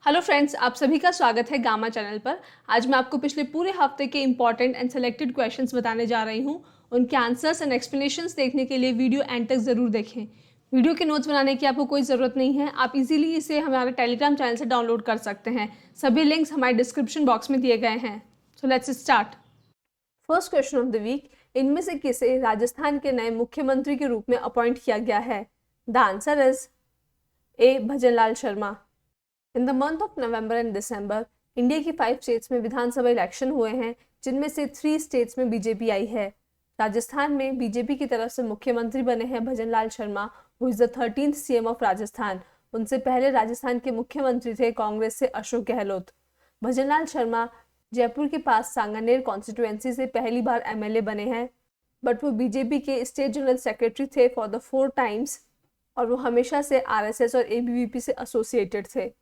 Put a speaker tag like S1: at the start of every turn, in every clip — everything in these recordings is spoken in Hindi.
S1: हेलो फ्रेंड्स, आप सभी का स्वागत है गामा चैनल पर। आज मैं आपको पिछले पूरे हफ्ते के इंपॉर्टेंट एंड सेलेक्टेड क्वेश्चंस बताने जा रही हूं। उनके आंसर्स एंड एक्सप्लेनेशंस देखने के लिए वीडियो एंड तक ज़रूर देखें। वीडियो के नोट्स बनाने की आपको कोई ज़रूरत नहीं है, आप इजीली इसे हमारे टेलीग्राम चैनल से डाउनलोड कर सकते हैं। सभी लिंक्स हमारे डिस्क्रिप्शन बॉक्स में दिए गए हैं। So let's start. First question of the week, इनमें से किसे राजस्थान के नए मुख्यमंत्री के रूप में अपॉइंट किया गया है? The answer is A Bhajanlal Sharma. In the month of November and December India की 5 स्टेट्स में विधानसभा इलेक्शन हुए हैं, जिनमें से 3 स्टेट्स में बीजेपी आई है। राजस्थान में बीजेपी की तरफ से मुख्यमंत्री बने हैं Bhajanlal Sharma, who is the 13th CM of Rajasthan. उनसे पहले राजस्थान के मुख्यमंत्री थे कांग्रेस से अशोक गहलोत। भजनलाल शर्मा जयपुर के पास सांगानेर कॉन्स्टिट्यूएंसी से पहली बार एमएलए बने हैं, बट वो बीजेपी के स्टेट जनरल सेक्रेटरी थे फॉर द 4 टाइम्स, और वो हमेशा से आरएसएस और एबीवीपी से एसोसिएटेड थे।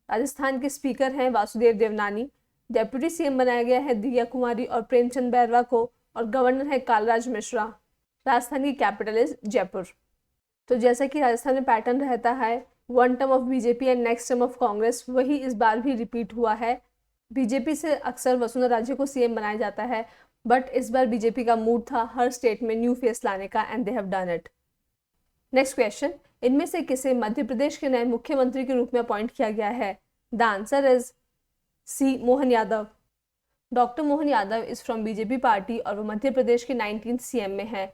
S1: राजस्थान के स्पीकर हैं वासुदेव देवनानी। डेप्यूटी सीएम बनाया गया है दिव्या कुमारी और प्रेमचंद बैरवा को, और गवर्नर है कालराज मिश्रा। राजस्थान की कैपिटल इज जयपुर। तो जैसा कि राजस्थान में पैटर्न रहता है, 1 term of BJP and next term of Congress, वही इस बार भी रिपीट हुआ है। बीजेपी से अक्सर वसुंधरा राजे को सीएम बनाया जाता है, बट इस बार बीजेपी का मूड था हर स्टेट में न्यू फेस लाने का, and they have done it. Next question, इनमें से किसे मध्य प्रदेश के नए मुख्यमंत्री के रूप में अपॉइंट किया गया है? The answer is C Mohan Yadav. Doctor Mohan Yadav is from BJP party और वो मध्य प्रदेश के 19th सीएम में है।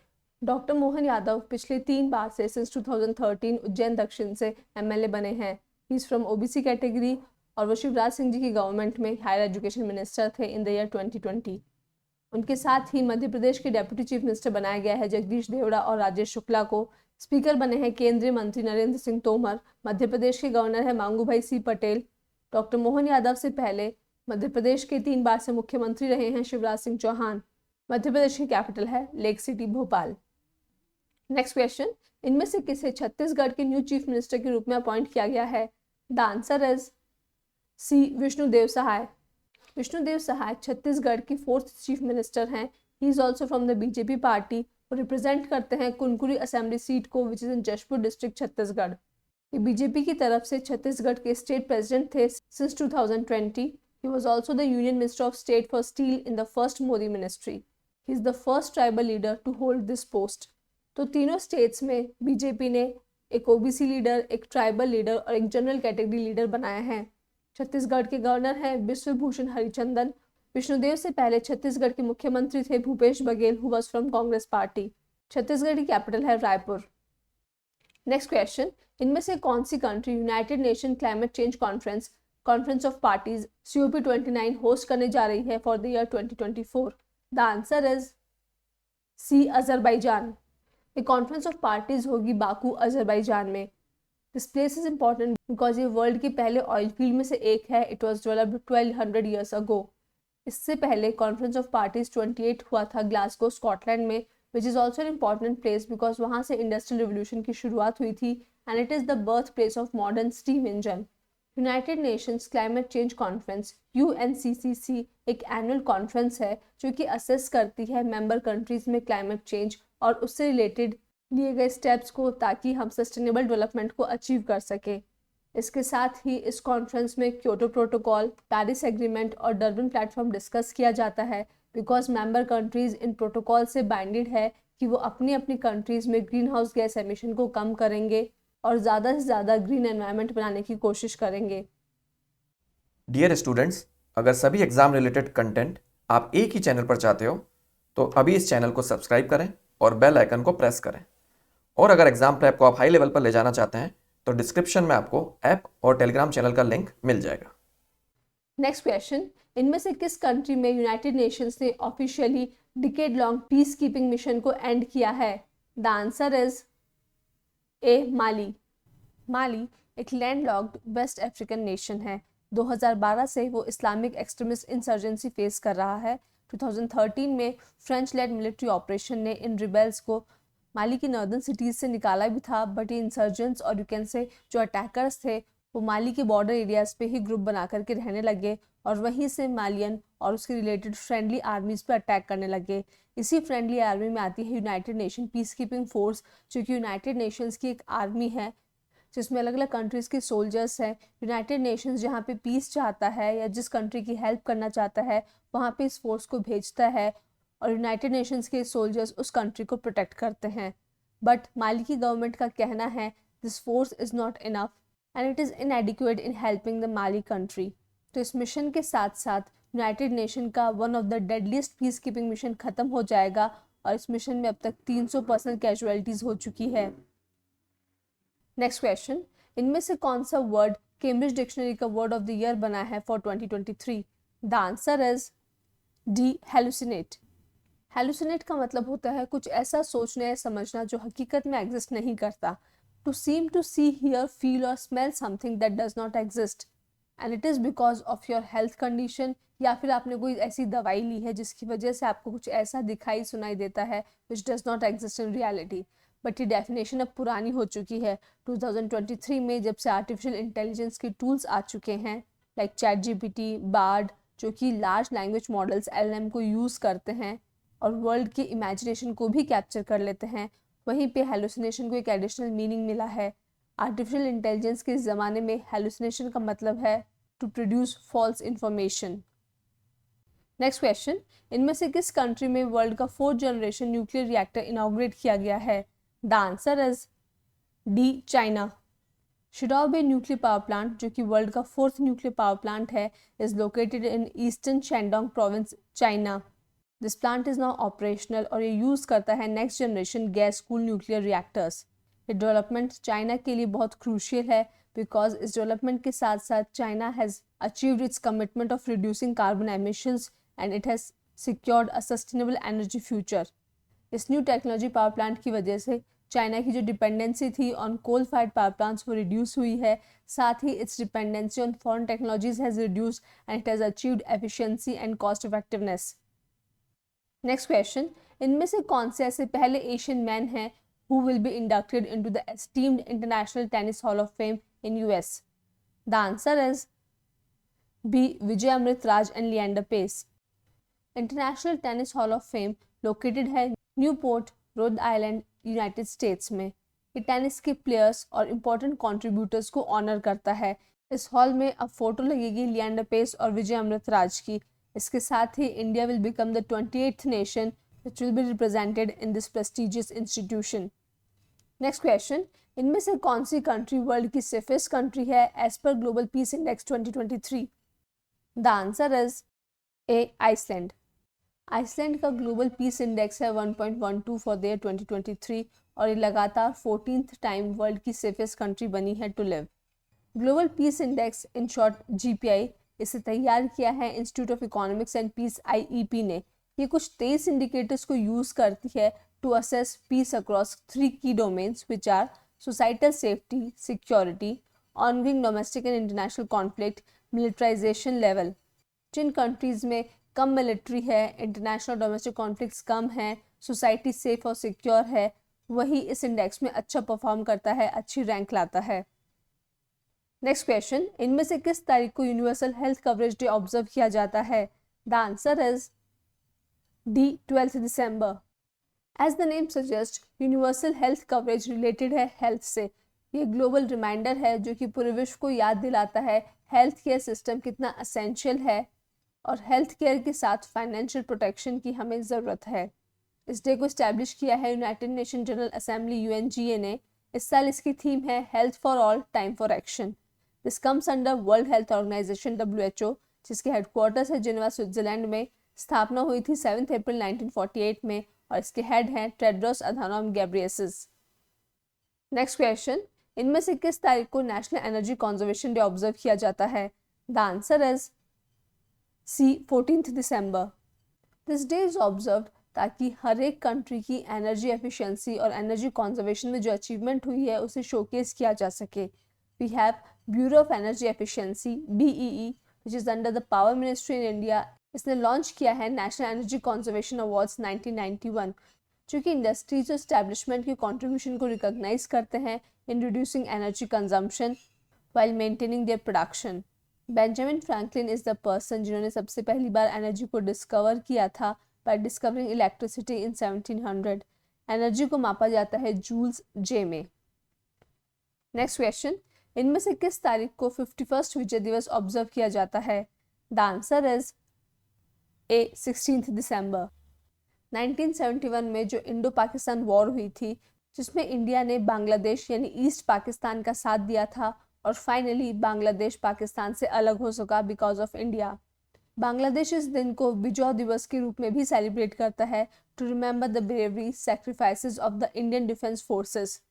S1: डॉक्टर मोहन यादव पिछले 3 बार से सिंस 2013 उज्जैन दक्षिण से एमएलए बने हैं। He is from OBC category और वो शिवराज सिंह जी की गवर्नमेंट में हायर एजुकेशन मिनिस्टर थे इन द ईयर 2020। उनके साथ ही मध्य प्रदेश के डेप्यूटी चीफ मिनिस्टर बनाया गया है जगदीश देवड़ा और राजेश शुक्ला को। स्पीकर बने हैं केंद्रीय मंत्री नरेंद्र सिंह तोमर। मध्य प्रदेश के गवर्नर है मांगूभाई सी पटेल। डॉक्टर मोहन यादव से पहले मध्य प्रदेश के 3 बार से मुख्यमंत्री रहे हैं शिवराज सिंह चौहान। मध्य प्रदेश की कैपिटल है lake city Bhopal. Next question, इनमें से किसे छत्तीसगढ़ के न्यू चीफ मिनिस्टर के रूप में अपॉइंट किया गया है? The answer is C Vishnudeo Sai. Vishnudeo Sai Chhattisgarh की 4th चीफ मिनिस्टर हैं। He is also from the BJP party और रिप्रेजेंट करते हैं कुनकुरी असेंबली सीट को, which is in Jashpur district Chhattisgarh. ये बीजेपी की तरफ से छत्तीसगढ़ के स्टेट प्रेसिडेंट थे since 2020। He was also the union minister of state for steel in the first Modi ministry. He is the first tribal leader to hold this post. तो तीनों स्टेट्स में बीजेपी ने एक ओबीसी लीडर, एक ट्राइबल लीडर और एक जनरल कैटेगरी लीडर बनाया है। छत्तीसगढ़ के गवर्नर हैं विश्वभूषण हरिचंदन। विष्णुदेव से पहले छत्तीसगढ़ के मुख्यमंत्री थे Bhupesh Baghel, who was from Congress party. Chhattisgarh की कैपिटल है रायपुर। नेक्स्ट क्वेश्चन, इनमें से कौन सी country United Nation climate change conference of parties COP29 host करने जा रही है for the year 2024? The answer is C Azerbaijan. ये कॉन्फ्रेंस ऑफ पार्टीज होगी बाकू अजरबैजान में। This place is important because ये वर्ल्ड के पहले ऑयल फील्ड में से एक है। It was developed 1200 years ago. इससे पहले कॉन्फ्रेंस ऑफ पार्टीज 28 हुआ था ग्लासगो स्कॉटलैंड में, which is also an important place because वहाँ से इंडस्ट्रियल रिवोल्यूशन की शुरुआत हुई थी, and it is the birth place of modern steam engine. United Nations climate change conference UNCCC एक एनुअल कॉन्फ्रेंस है जो कि असेस करती है मेंबर कंट्रीज में क्लाइमेट चेंज और उससे रिलेटेड लिए गए स्टेप्स को, ताकि हम सस्टेनेबल डेवलपमेंट को अचीव कर सकें। इसके साथ ही इस कॉन्फ्रेंस में क्योटो प्रोटोकॉल, पेरिस एग्रीमेंट और डर्बन प्लेटफॉर्म डिस्कस किया जाता है, because member countries in protocol से बाइंडेड है कि वो अपनी अपनी कंट्रीज में ग्रीन हाउस गैस एमिशन को कम करेंगे और ज़्यादा से ज़्यादा ग्रीन एनवायरनमेंट बनाने की कोशिश करेंगे।
S2: डियर स्टूडेंट्स, अगर सभी एग्जाम रिलेटेड कंटेंट आप एक ही चैनल पर चाहते हो तो अभी इस चैनल को सब्सक्राइब करें और बेल आइकन को प्रेस करें। और अगर एग्जाम प्रेप को आप हाई लेवल पर ले जाना चाहते हैं तो डिस्क्रिप्शन में आपको ऐप और टेलीग्राम चैनल का लिंक मिल जाएगा।
S1: नेक्स्ट क्वेश्चन, इनमें से किस कंट्री में यूनाइटेड नेशंस ने officially decade long peace keeping mission को एंड किया है? द आंसर इज ए माली। माली एक लैंडलॉक्ड वेस्ट अफ्रीकन नेशन है। 2012 से वो इस्लामिक एक्सट्रीमिस्ट इंसर्जेंसी फेस कर रहा है। 2013 में फ्रेंच लेड मिलिट्री ऑपरेशन ने इन रिबेल्स को माली की नॉर्दर्न सिटीज़ से निकाला भी था, बट ये इंसर्जेंट्स और यू कैन से जो अटैकर्स थे वो माली के बॉर्डर एरियाज़ पे ही ग्रुप बना करके रहने लगे और वहीं से मालियन और उसके रिलेटेड फ्रेंडली आर्मीज़ पे अटैक करने लगे। इसी फ्रेंडली आर्मी में आती है United nation peace keeping force, जो कि यूनाइटेड नेशंस की एक आर्मी है जिसमें अलग अलग कंट्रीज़ के सोल्जर्स हैं। यूनाइटेड नेशंस जहाँ पे पीस चाहता है या जिस कंट्री की हेल्प करना चाहता है वहाँ पे इस फोर्स को भेजता है और यूनाइटेड नेशंस के सोल्जर्स उस कंट्री को प्रोटेक्ट करते हैं। बट माली की गवर्नमेंट का कहना है this force is not enough and it is इनएडिक्वेट in helping the Mali country. तो इस मिशन के साथ साथ यूनाइटेड नेशन का one of the deadliest peace keeping mission ख़त्म हो जाएगा और इस मिशन में अब तक 300% कैजुअलिटीज़ हो चुकी है। नेक्स्ट क्वेश्चन, इनमें से कौन सा वर्ड कैम्ब्रिज डिक्शनरी का वर्ड ऑफ द ईयर बना है for 2023? The answer is D, hallucinate. Hallucinate का मतलब होता है कुछ ऐसा सोचना या समझना जो हकीकत में एग्जिस्ट नहीं करता। To seem to see, hear, feel और smell something that does not exist and it is because of your health condition, या फिर आपने कोई ऐसी दवाई ली है जिसकी वजह से आपको कुछ ऐसा दिखाई सुनाई देता है which does not exist in reality. But ये डेफिनेशन अब पुरानी हो चुकी है 2023 में, जब से आर्टिफिशियल इंटेलिजेंस के टूल्स आ चुके हैं लाइक चैट जीपीटी, बार्ड, जो कि लार्ज लैंग्वेज मॉडल्स LLM को यूज़ करते हैं और वर्ल्ड की इमेजिनेशन को भी कैप्चर कर लेते हैं। वहीं पे हेलुसिनेशन को एक एडिशनल मीनिंग मिला है। आर्टिफिशियल इंटेलिजेंस के ज़माने में हेलुसिनेशन का मतलब है to produce false information. Next question, इनमें से किस कंट्री में वर्ल्ड का 4th generation nuclear reactor inaugurate किया गया है? The answer is D, China. Shidao Bay nuclear power plant, जो कि वर्ल्ड का 4th न्यूक्लियर पावर प्लांट है, is located in eastern Shandong province, China. This plant is now operational और ये यूज़ करता है next generation gas cool nuclear reactors. ये डेवलपमेंट चाइना के लिए बहुत क्रूशियल है बिकॉज इस डेवलपमेंट के साथ साथ China has achieved its commitment of reducing carbon emissions and it has secured a sustainable energy future. इस न्यू टेक्नोलॉजी पावर प्लांट की वजह से चाइना की जो डिपेंडेंसी थी on coal fired power plants वो रिड्यूस हुई है, साथ ही its dependency on foreign technologies has reduced and it has achieved efficiency and cost effectiveness. Next question, इनमें से कौन से ऐसे पहले एशियन मैन हैं who will be inducted into the esteemed International Tennis Hall of Fame in US? The answer is B, Vijay Amrit Raj and Leander Pace. International Tennis Hall of Fame located है Newport, Rhode Island, United states में। ये टेनिस के प्लेयर्स और इम्पोर्टेंट कंट्रीब्यूटर्स को ऑनर करता है। इस हॉल में अब फोटो लगेगी लिएंडर पेस और विजय अमृत राज की। इसके साथ ही India will become the 28th nation which will be represented in this prestigious institution. Next question, इनमें से कौन सी कंट्री वर्ल्ड की सेफेस्ट कंट्री है as per global peace index 2023? The answer is A, Iceland. Iceland का ग्लोबल पीस इंडेक्स है 1.12 फॉर देयर 2023 और ये लगातार 14th टाइम वर्ल्ड की सेफेस्ट कंट्री बनी है to live. Global peace index, in short GPI, इसे तैयार किया है institute of economics and peace IEP ने। ये कुछ 23 इंडिकेटर्स को यूज़ करती है टू असेस पीस अक्रॉस 3 की domains which are societal safety, security, ongoing domestic and international conflict, militarisation level. जिन कंट्रीज़ में कम मिलिट्री है, इंटरनेशनल डोमेस्टिक कॉन्फ्लिक्ट्स कम हैं, सोसाइटी सेफ और सिक्योर है, वही इस इंडेक्स में अच्छा परफॉर्म करता है, अच्छी रैंक लाता है। नेक्स्ट क्वेश्चन, इनमें से किस तारीख को universal health coverage day observe किया जाता है? The answer is D, 12th December. As the name suggests, universal health coverage related है हेल्थ से। ये ग्लोबल रिमाइंडर है जो कि पूरे विश्व को याद दिलाता है हेल्थ केयर सिस्टम कितना असेंशियल है और हेल्थ केयर के साथ फाइनेंशियल प्रोटेक्शन की हमें ज़रूरत है। इस डे को इस्टेब्लिश किया है United Nation General Assembly UNGA ने। इस साल इसकी थीम है health for all, time for action. This comes under World Health Organisation WHO, जिसके हेडक्वार्टर्स है जिनेवा, स्विट्जरलैंड में। स्थापना हुई थी 7 अप्रैल 1948 में और इसके हेड हैं Tedros Adhanom Ghebreyesus. Next question, इनमें से किस तारीख को national energy conservation day observe किया जाता है? The answer is C, 14th December. This day is observed ताकि हर एक कंट्री की एनर्जी एफिशिएंसी और एनर्जी कंजर्वेशन में जो अचीवमेंट हुई है उसे शोकेस किया जा सके। We have bureau of energy efficiency BEE which is under the power ministry in India. इसने लॉन्च किया है नेशनल एनर्जी कंजर्वेशन अवार्ड्स 1991, जो कि इंडस्ट्रीज और एस्टैब्लिशमेंट के कंट्रीब्यूशन को रिकॉग्नाइज करते हैं in reducing energy consumption while maintaining their production. Benjamin Franklin is the person जिन्होंने सबसे पहली बार एनर्जी को डिस्कवर किया था by discovering electricity in 1700। Energy को मापा जाता है जूल्स J में। नेक्स्ट क्वेश्चन, इनमें से किस तारीख को 51st विजय दिवस ऑब्जर्व किया जाता है? द आंसर इज ए 16 दिसंबर। 1971 में जो इंडो पाकिस्तान वॉर हुई थी, जिसमें इंडिया ने बांग्लादेश यानी ईस्ट पाकिस्तान का साथ दिया था और फाइनली बांग्लादेश पाकिस्तान से अलग हो सका बिकॉज ऑफ इंडिया। बांग्लादेश इस दिन को विजय दिवस के रूप में भी सेलिब्रेट करता है to remember the bravery sacrifices of the Indian defence forces.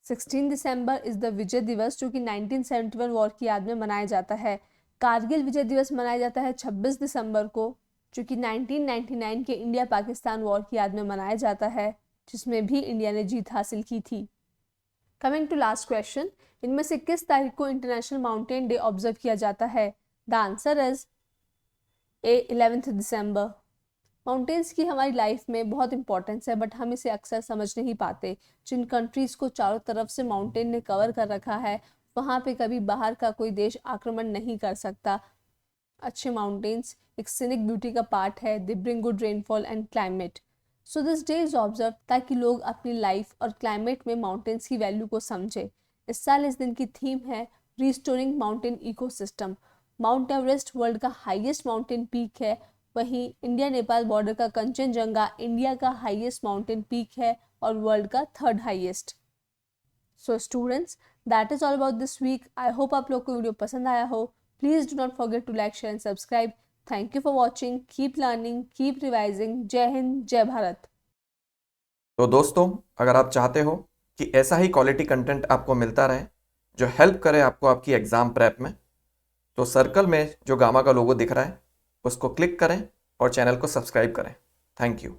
S1: 16 December is the Vijay Diwas जो कि 1971 वॉर की याद में मनाया जाता है। कारगिल विजय दिवस मनाया जाता है 26 दिसंबर को, जो कि 1999 के इंडिया पाकिस्तान वॉर की याद में मनाया जाता है, जिसमें भी इंडिया ने जीत हासिल की थी। कमिंग टू लास्ट क्वेश्चन, इनमें से किस तारीख को इंटरनेशनल माउंटेन डे ऑब्जर्व किया जाता है? The answer is A 11 December. Mountains की हमारी लाइफ में बहुत इंपॉर्टेंस है, बट हम इसे अक्सर समझ नहीं पाते। जिन कंट्रीज़ को चारों तरफ से माउंटेन ने कवर कर रखा है, वहाँ पे कभी बाहर का कोई देश आक्रमण नहीं कर सकता। अच्छे माउंटेन्स एक सीनिक ब्यूटी का पार्ट है। They bring good rainfall and climate. So this day is observe ताकि लोग अपनी लाइफ और क्लाइमेट में माउंटेन्स की वैल्यू को समझे। इस साल इस दिन की थीम है restoring mountain ecosystem. Mount Everest world का हाईएस्ट माउंटेन पीक है, वहीं इंडिया नेपाल बॉर्डर का कंचनजंगा इंडिया का हाईएस्ट माउंटेन पीक है और वर्ल्ड का 3rd highest. So students, that is all about this week. I hope आप लोग को वीडियो पसंद आया हो। Please do not forget to like, share and subscribe. Thank you for watching. Keep learning, keep revising. जय हिंद, जय भारत।
S2: तो दोस्तों, अगर आप चाहते हो कि ऐसा ही क्वालिटी कंटेंट आपको मिलता रहे जो हेल्प करे आपको आपकी एग्ज़ाम प्रेप में, तो सर्कल में जो गामा का लोगो दिख रहा है उसको क्लिक करें और चैनल को सब्सक्राइब करें। Thank you.